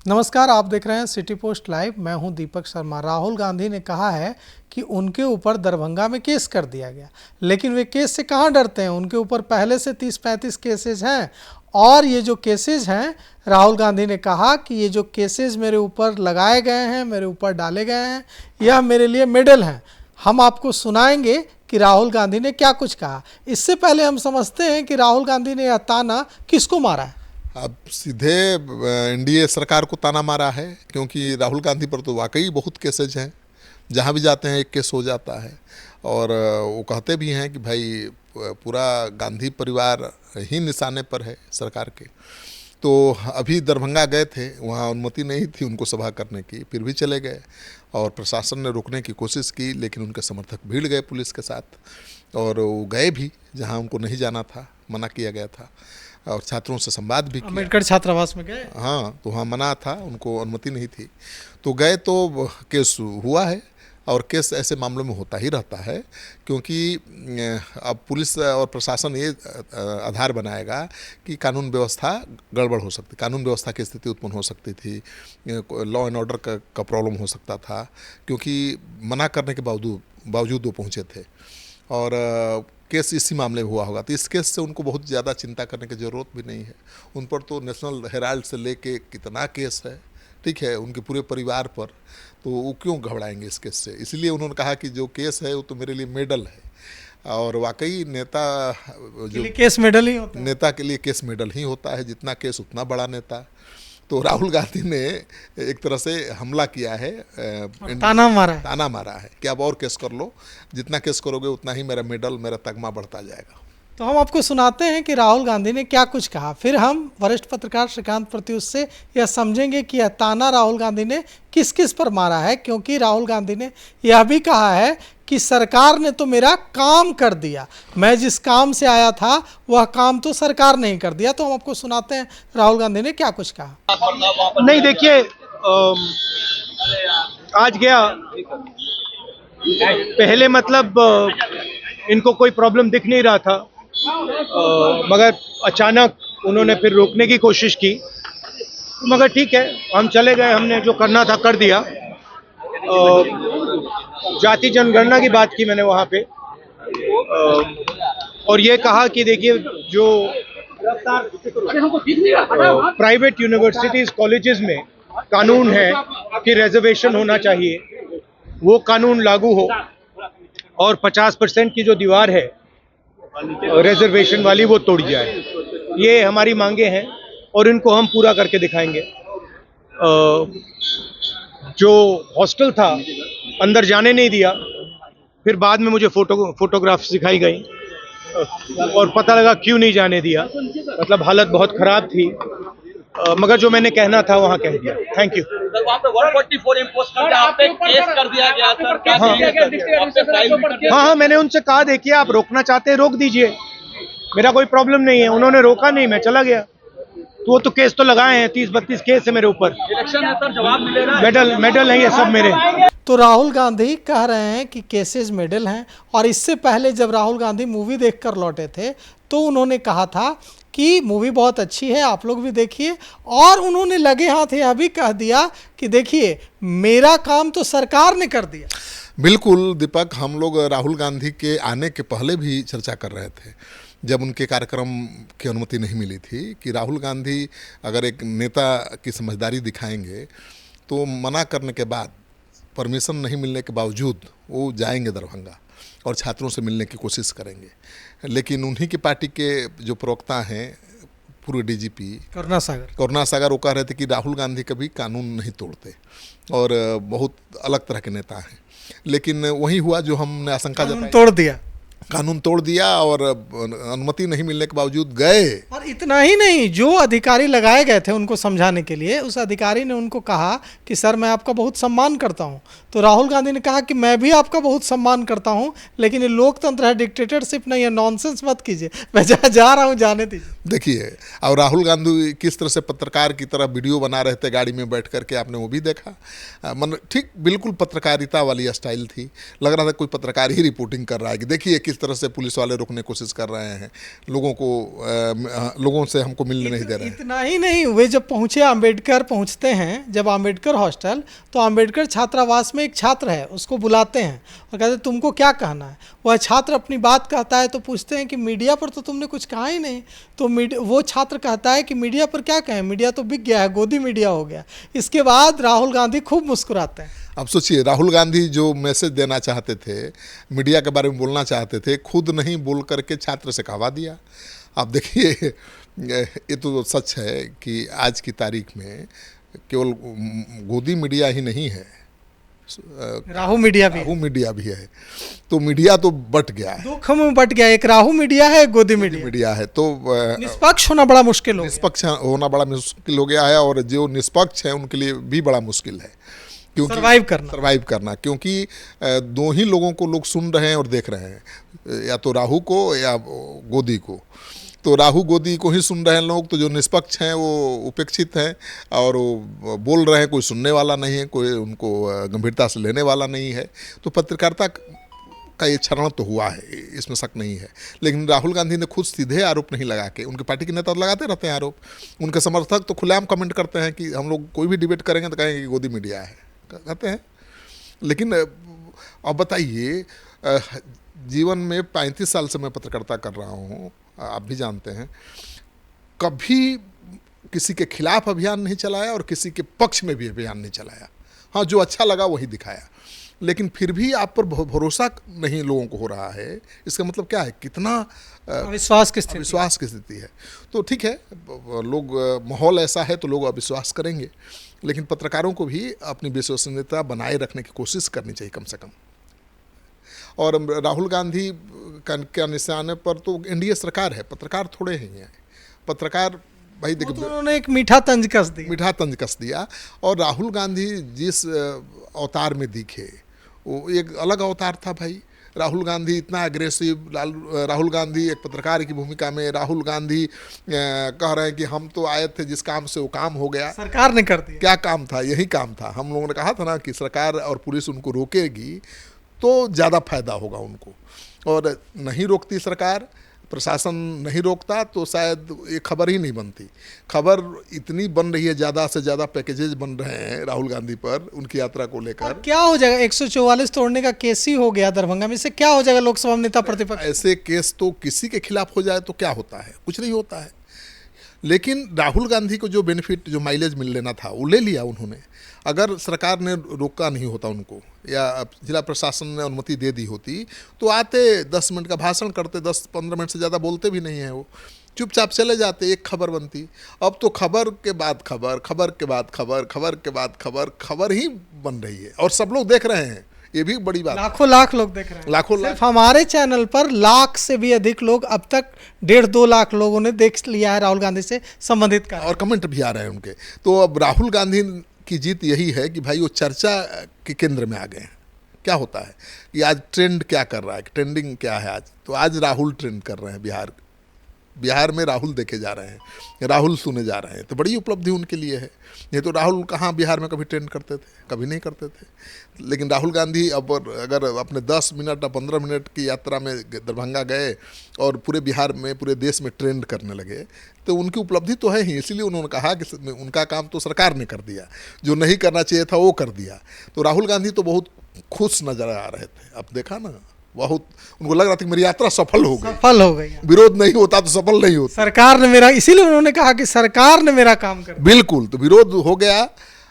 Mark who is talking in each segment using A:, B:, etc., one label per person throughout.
A: नमस्कार, आप देख रहे हैं सिटी पोस्ट लाइव। मैं हूं दीपक शर्मा। राहुल गांधी ने कहा है कि उनके ऊपर दरभंगा में केस कर दिया गया, लेकिन वे केस से कहां डरते हैं। उनके ऊपर पहले से 30-35 केसेस हैं और ये जो केसेस हैं, राहुल गांधी ने कहा कि ये जो केसेस मेरे ऊपर लगाए गए हैं, मेरे ऊपर डाले गए हैं, यह मेरे लिए मेडल हैं। हम आपको सुनाएंगे कि राहुल गांधी ने क्या कुछ कहा। इससे पहले हम समझते हैं कि राहुल गांधी ने यह ताना किसको मारा है।
B: अब सीधे एनडीए सरकार को ताना मारा है, क्योंकि राहुल गांधी पर तो वाकई बहुत केसेज हैं। जहां भी जाते हैं एक केस हो जाता है। और वो कहते भी हैं कि भाई पूरा गांधी परिवार ही निशाने पर है सरकार के। तो अभी दरभंगा गए थे, वहाँ अनुमति नहीं थी उनको सभा करने की, फिर भी चले गए और प्रशासन ने रोकने की कोशिश की, लेकिन उनके समर्थक भीड़ गए पुलिस के साथ और वो गए भी जहाँ उनको नहीं जाना था, मना किया गया था। और छात्रों से संवाद भी किया।
A: अम्बेडकर छात्रावास में गए।
B: हाँ, तो वहाँ मना था, उनको अनुमति नहीं थी, तो गए तो केस हुआ है। और केस ऐसे मामलों में होता ही रहता है, क्योंकि अब पुलिस और प्रशासन ये आधार बनाएगा कि कानून व्यवस्था गड़बड़ हो सकती, कानून व्यवस्था की स्थिति उत्पन्न हो सकती थी, लॉ एंड ऑर्डर का प्रॉब्लम हो सकता था, क्योंकि मना करने के बावजूद वो पहुँचे थे। और केस इसी मामले में हुआ होगा, तो इस केस से उनको बहुत ज़्यादा चिंता करने की ज़रूरत भी नहीं है। उन पर तो नेशनल हेराल्ड से लेके कितना केस है, ठीक है, उनके पूरे परिवार पर, तो वो क्यों घबराएंगे इस केस से। इसलिए उन्होंने कहा कि जो केस है वो तो मेरे लिए मेडल है। और वाकई नेता जो
A: केस मेडल ही होता है।
B: नेता के लिए केस मेडल ही होता है, जितना केस उतना बड़ा नेता। तो राहुल गांधी ने एक तरह से हमला किया है,
A: ताना मारा
B: है कि अब और केस कर लो, जितना केस करोगे उतना ही मेरा मेडल, मेरा तगमा बढ़ता जाएगा।
A: तो हम आपको सुनाते हैं कि राहुल गांधी ने क्या कुछ कहा, फिर हम वरिष्ठ पत्रकार श्रीकांत प्रत्युष से यह समझेंगे कि यह ताना राहुल गांधी ने किस किस पर मारा है। क्योंकि राहुल गांधी ने यह भी कहा है कि सरकार ने तो मेरा काम कर दिया, मैं जिस काम से आया था वह काम तो सरकार ने ही कर दिया। तो हम आपको सुनाते हैं राहुल गांधी ने क्या कुछ कहा।
C: नहीं, देखिए, आज गया पहले, मतलब इनको कोई प्रॉब्लम दिख नहीं रहा था, मगर अचानक उन्होंने फिर रोकने की कोशिश की, मगर ठीक है, हम चले गए, हमने जो करना था कर दिया। जाति जनगणना की बात की मैंने वहाँ पे, और ये कहा कि देखिए, जो प्राइवेट यूनिवर्सिटीज कॉलेजेस में कानून है कि रिजर्वेशन होना चाहिए, वो कानून लागू हो और 50% की जो दीवार है रिजर्वेशन वाली वो तोड़ी जाए। ये हमारी मांगे हैं और इनको हम पूरा करके दिखाएंगे। जो हॉस्टल था अंदर जाने नहीं दिया, फिर बाद में मुझे फोटोग्राफ्स दिखाई गई और पता लगा क्यों नहीं जाने दिया, मतलब हालत बहुत ख़राब थी, मगर जो मैंने कहना था वहाँ कह दिया। Thank you.
D: वहाँ पे 144 इम्पोज कर दिया, आप पे केस कर दिया गया सर, क्या?
C: हाँ, मैंने उनसे कहा, देखिए आप रोकना चाहते हैं रोक दीजिए, मेरा कोई प्रॉब्लम नहीं है। उन्होंने रोका नहीं, मैं चला गया। तो वो तो केस तो लगाए हैं, 30-32 केस है मेरे ऊपर।
D: इलेक्शन है सर, जवाब मिलेगा।
C: मेडल नहीं है सब मेरे।
A: तो राहुल गांधी कह रहे हैं कि केसेस मेडल हैं। और इससे पहले जब राहुल गांधी मूवी देखकर लौटे थे तो उन्होंने कहा था कि मूवी बहुत अच्छी है, आप लोग भी देखिए। और उन्होंने लगे हाथ यह भी कह दिया कि देखिए, मेरा काम तो सरकार ने कर दिया।
B: बिल्कुल दीपक, हम लोग राहुल गांधी के आने के पहले भी चर्चा कर रहे थे, जब उनके कार्यक्रम की अनुमति नहीं मिली थी, कि राहुल गांधी अगर एक नेता की समझदारी दिखाएंगे तो मना करने के बाद, परमिशन नहीं मिलने के बावजूद वो जाएंगे दरभंगा और छात्रों से मिलने की कोशिश करेंगे। लेकिन उन्हीं की पार्टी के जो प्रवक्ता हैं, पूर्व डीजीपी करुणा सागर, वो कह रहे थे कि राहुल गांधी कभी कानून नहीं तोड़ते और बहुत अलग तरह के नेता हैं। लेकिन वही हुआ जो हमने आशंका जताई, कानून तोड़ दिया और अनुमति नहीं मिलने के बावजूद गए।
A: और इतना ही नहीं, जो अधिकारी लगाए गए थे उनको समझाने के लिए, उस अधिकारी ने उनको कहा कि सर मैं आपका बहुत सम्मान करता हूं। तो राहुल गांधी ने कहा कि मैं भी आपका बहुत सम्मान करता हूं, लेकिन ये लोकतंत्र है, डिक्टेटरशिप नहीं है, नॉनसेंस मत कीजिए, मैं जा रहा हूं, जाने दीजिए।
B: देखिए, और राहुल गांधी किस तरह से पत्रकार की तरह वीडियो बना रहे थे गाड़ी में बैठ करके, आपने वो भी देखा। ठीक बिल्कुल पत्रकारिता वाली स्टाइल थी, लग रहा था कोई पत्रकार ही रिपोर्टिंग कर रहा है कि देखिए किस तरह से पुलिस वाले रोकने की कोशिश कर रहे हैं, लोगों से हमको मिलने नहीं दे रहे हैं।
A: इतना ही नहीं, वे जब पहुंचते हैं जब अम्बेडकर हॉस्टल, तो अम्बेडकर छात्रावास में एक छात्र है, उसको बुलाते हैं और कहते हैं तुमको क्या कहना है। वह छात्र अपनी बात कहता है तो पूछते हैं कि मीडिया पर तो तुमने कुछ कहा ही नहीं। तो वो छात्र कहता है कि मीडिया पर क्या कहें, मीडिया तो बिक गया है, गोदी मीडिया हो गया। इसके बाद राहुल गांधी खूब मुस्कुराते हैं।
B: अब सोचिए, राहुल गांधी जो मैसेज देना चाहते थे, मीडिया के बारे में बोलना चाहते थे, खुद नहीं बोल करके छात्र से कहवा दिया। आप देखिए, ये तो सच है कि आज की तारीख में केवल गोदी मीडिया ही नहीं है,
A: राहु मीडिया
B: भी है। तो मीडिया तो बट गया है,
A: दो खम में बट गया, एक राहु मीडिया है, एक गोदी मीडिया
B: है। तो
A: निष्पक्ष होना बड़ा मुश्किल
B: हो गया है, और जो निष्पक्ष है उनके लिए भी बड़ा मुश्किल है, क्योंकि सरवाइव करना, क्योंकि दो ही लोगों को लोग सुन रहे हैं और देख रहे हैं, या तो राहु को या गोदी को। तो राहु गोदी को ही सुन रहे हैं लोग, तो जो निष्पक्ष हैं वो उपेक्षित हैं और वो बोल रहे हैं, कोई सुनने वाला नहीं है, कोई उनको गंभीरता से लेने वाला नहीं है। तो पत्रकारिता का ये क्षरण तो हुआ है, इसमें शक नहीं है। लेकिन राहुल गांधी ने खुद सीधे आरोप नहीं लगा के, उनके पार्टी के नेता लगाते रहते हैं आरोप, उनके समर्थक तो खुलेआम कमेंट करते हैं कि हम लोग कोई भी डिबेट करेंगे तो कहेंगे कि गोदी मीडिया है, कहते हैं। लेकिन अब बताइए, जीवन में 35 साल से मैं पत्रकारिता कर रहा हूँ, आप भी जानते हैं, कभी किसी के खिलाफ अभियान नहीं चलाया और किसी के पक्ष में भी अभियान नहीं चलाया। हाँ, जो अच्छा लगा वही दिखाया, लेकिन फिर भी आप पर भरोसा नहीं लोगों को हो रहा है। इसका मतलब क्या है, कितना
A: अविश्वास की
B: स्थिति है। तो ठीक है, लोग, माहौल ऐसा है तो लोग अविश्वास करेंगे, लेकिन पत्रकारों को भी अपनी विश्वसनीयता बनाए रखने की कोशिश करनी चाहिए कम से कम। और राहुल गांधी का निशाने पर तो एनडीए सरकार है, पत्रकार थोड़े ही हैं। पत्रकार भाई देखिए,
A: तो उन्होंने एक मीठा तंज कस दिया। और राहुल गांधी जिस अवतार में दिखे, वो एक अलग अवतार था भाई। राहुल गांधी इतना एग्रेसिव, राहुल गांधी एक पत्रकार की भूमिका में, राहुल गांधी कह रहे हैं कि हम तो आए थे जिस काम से वो काम हो गया, सरकार ने कर दिया।
B: क्या काम था? यही काम था। हम लोगों ने कहा था ना कि सरकार और पुलिस उनको रोकेगी तो ज़्यादा फायदा होगा उनको, और नहीं रोकती सरकार, प्रशासन नहीं रोकता, तो शायद ये खबर ही नहीं बनती। खबर इतनी बन रही है, ज़्यादा से ज़्यादा पैकेजेज बन रहे हैं राहुल गांधी पर, उनकी यात्रा को लेकर।
A: क्या हो जाएगा? 144 तोड़ने का केस ही हो गया दरभंगा में, इससे क्या हो जाएगा? लोकसभा में नेता प्रतिपक्ष,
B: ऐसे केस तो किसी के खिलाफ हो जाए तो क्या होता है? कुछ नहीं होता है। लेकिन राहुल गांधी को जो बेनिफिट, जो माइलेज मिल लेना था, वो ले लिया उन्होंने। अगर सरकार ने रोका नहीं होता उनको, या जिला प्रशासन ने अनुमति दे दी होती, तो आते 10 मिनट का भाषण करते, 10-15 मिनट से ज़्यादा बोलते भी नहीं हैं वो, चुपचाप चले जाते, एक खबर बनती। अब तो खबर के बाद खबर, खबर के बाद खबर, खबर के बाद खबर, खबर ही बन रही है, और सब लोग देख रहे हैं। ये भी बड़ी बात,
A: लाख लोग देख रहे हैं।
B: लाखों
A: सिर्फ हमारे चैनल पर लाख से भी अधिक लोग, अब तक 1.5-2 लाख लोगों ने देख लिया है राहुल गांधी से संबंधित का,
B: और कमेंट भी आ रहे हैं उनके। तो अब राहुल गांधी की जीत यही है कि भाई वो चर्चा के केंद्र में आ गए हैं। क्या होता है कि आज ट्रेंड क्या कर रहा है, ट्रेंडिंग क्या है आज, तो आज राहुल ट्रेंड कर रहे हैं। बिहार में राहुल देखे जा रहे हैं, राहुल सुने जा रहे हैं, तो बड़ी उपलब्धि उनके लिए है। नहीं तो राहुल कहाँ बिहार में कभी ट्रेंड करते थे, कभी नहीं करते थे। लेकिन राहुल गांधी अब अगर अपने 10 मिनट या 15 मिनट की यात्रा में दरभंगा गए और पूरे बिहार में, पूरे देश में ट्रेंड करने लगे, तो उनकी उपलब्धि तो है ही। इसीलिए उन्होंने कहा कि उनका काम तो सरकार ने कर दिया, जो नहीं करना चाहिए था वो कर दिया। तो राहुल गांधी तो बहुत खुश नजर आ रहे थे। अब देखा ना, बहुत उनको लग रहा था कि मेरी यात्रा सफल हो गई। विरोध नहीं होता तो सफल नहीं होता।
A: सरकार ने मेरा, इसीलिए उन्होंने कहा कि सरकार ने मेरा काम कर दिया।
B: बिल्कुल, तो विरोध हो गया,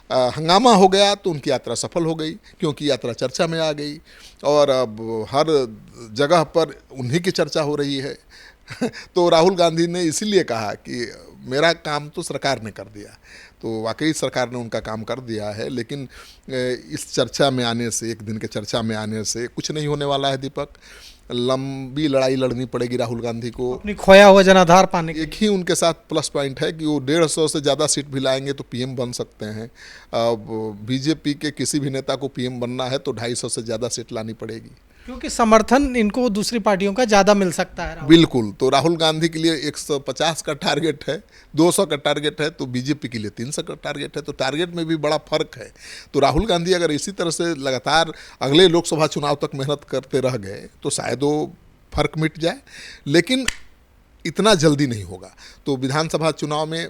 B: हंगामा हो गया, तो उनकी यात्रा सफल हो गई, क्योंकि यात्रा चर्चा में आ गई, और अब हर जगह पर उन्हीं की चर्चा हो रही है। तो राहुल गांधी ने इसीलिए कहा कि मेरा काम तो सरकार ने कर दिया। तो वाकई सरकार ने उनका काम कर दिया है, लेकिन इस चर्चा में आने से, एक दिन के चर्चा में आने से कुछ नहीं होने वाला है दीपक। लंबी लड़ाई लड़नी पड़ेगी राहुल गांधी को,
A: अपनी खोया हुआ जनाधार पाने के।
B: एक ही उनके साथ प्लस पॉइंट है कि वो 150 से ज़्यादा सीट भी लाएंगे तो पीएम बन सकते हैं। बीजेपी के किसी भी नेता को पीएम बनना है तो 250 से ज़्यादा सीट लानी पड़ेगी,
A: क्योंकि समर्थन इनको दूसरी पार्टियों का ज़्यादा मिल सकता है।
B: बिल्कुल, तो राहुल गांधी के लिए 150 का टारगेट है, 200 का टारगेट है, तो बीजेपी के लिए 300 का टारगेट है। तो टारगेट में भी बड़ा फर्क है। तो राहुल गांधी अगर इसी तरह से लगातार अगले लोकसभा चुनाव तक मेहनत करते रह गए तो शायद वो फर्क मिट जाए, लेकिन इतना जल्दी नहीं होगा। तो विधानसभा चुनाव में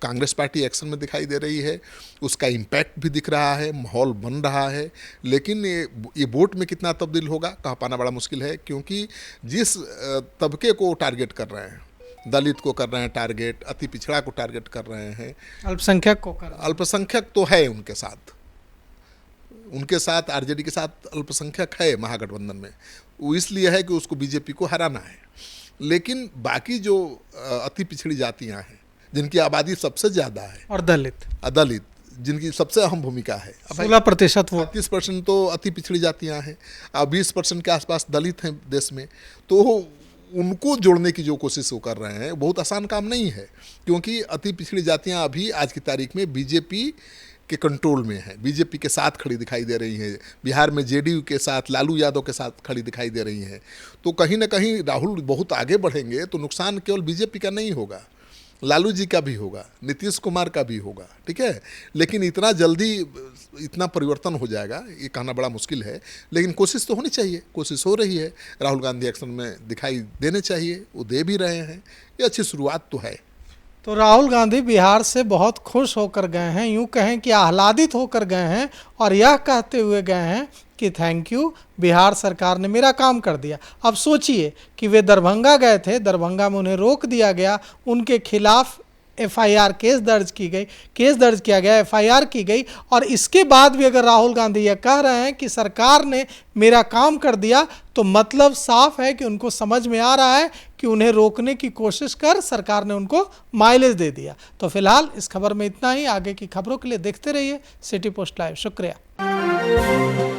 B: कांग्रेस पार्टी एक्शन में दिखाई दे रही है, उसका इम्पैक्ट भी दिख रहा है, माहौल बन रहा है, लेकिन ये वोट में कितना तब्दील होगा कह पाना बड़ा मुश्किल है, क्योंकि जिस तबके को टारगेट कर रहे हैं, दलित को कर रहे हैं टारगेट, अति पिछड़ा को टारगेट कर रहे हैं,
A: अल्पसंख्यक को कर,
B: अल्पसंख्यक तो है उनके साथ आरजेडी के साथ अल्पसंख्यक है महागठबंधन में, वो इसलिए है कि उसको बीजेपी को हराना है। लेकिन बाकी जो अति पिछड़ी जातियां हैं, जिनकी आबादी सबसे ज़्यादा है,
A: और दलित
B: जिनकी सबसे अहम भूमिका है,
A: 16% वोट,
B: 30% तो अति पिछड़ी जातियां हैं और 20% के आसपास दलित हैं देश में, तो उनको जोड़ने की जो कोशिश वो कर रहे हैं बहुत आसान काम नहीं है, क्योंकि अति पिछड़ी जातियां अभी आज की तारीख में बीजेपी के कंट्रोल में है, बीजेपी के साथ खड़ी दिखाई दे रही हैं, बिहार में जेडीयू के साथ, लालू यादव के साथ खड़ी दिखाई दे रही हैं। तो कहीं ना कहीं राहुल बहुत आगे बढ़ेंगे तो नुकसान केवल बीजेपी का नहीं होगा, लालू जी का भी होगा, नीतीश कुमार का भी होगा, ठीक है। लेकिन इतना जल्दी इतना परिवर्तन हो जाएगा ये कहना बड़ा मुश्किल है, लेकिन कोशिश तो होनी चाहिए, कोशिश हो रही है, राहुल गांधी एक्शन में दिखाई देने चाहिए, वो दे भी रहे हैं, ये अच्छी शुरुआत तो है।
A: तो राहुल गांधी बिहार से बहुत खुश होकर गए हैं, यूँ कहें कि आह्लादित होकर गए हैं, और यह कहते हुए गए हैं कि थैंक यू, बिहार सरकार ने मेरा काम कर दिया। अब सोचिए कि वे दरभंगा गए थे, दरभंगा में उन्हें रोक दिया गया, उनके खिलाफ FIR केस दर्ज किया गया, FIR की गई, और इसके बाद भी अगर राहुल गांधी यह कह रहे हैं कि सरकार ने मेरा काम कर दिया, तो मतलब साफ है कि उनको समझ में आ रहा है कि उन्हें रोकने की कोशिश कर सरकार ने उनको माइलेज दे दिया। तो फिलहाल इस खबर में इतना ही, आगे की खबरों के लिए देखते रहिए सिटी पोस्ट लाइव। शुक्रिया।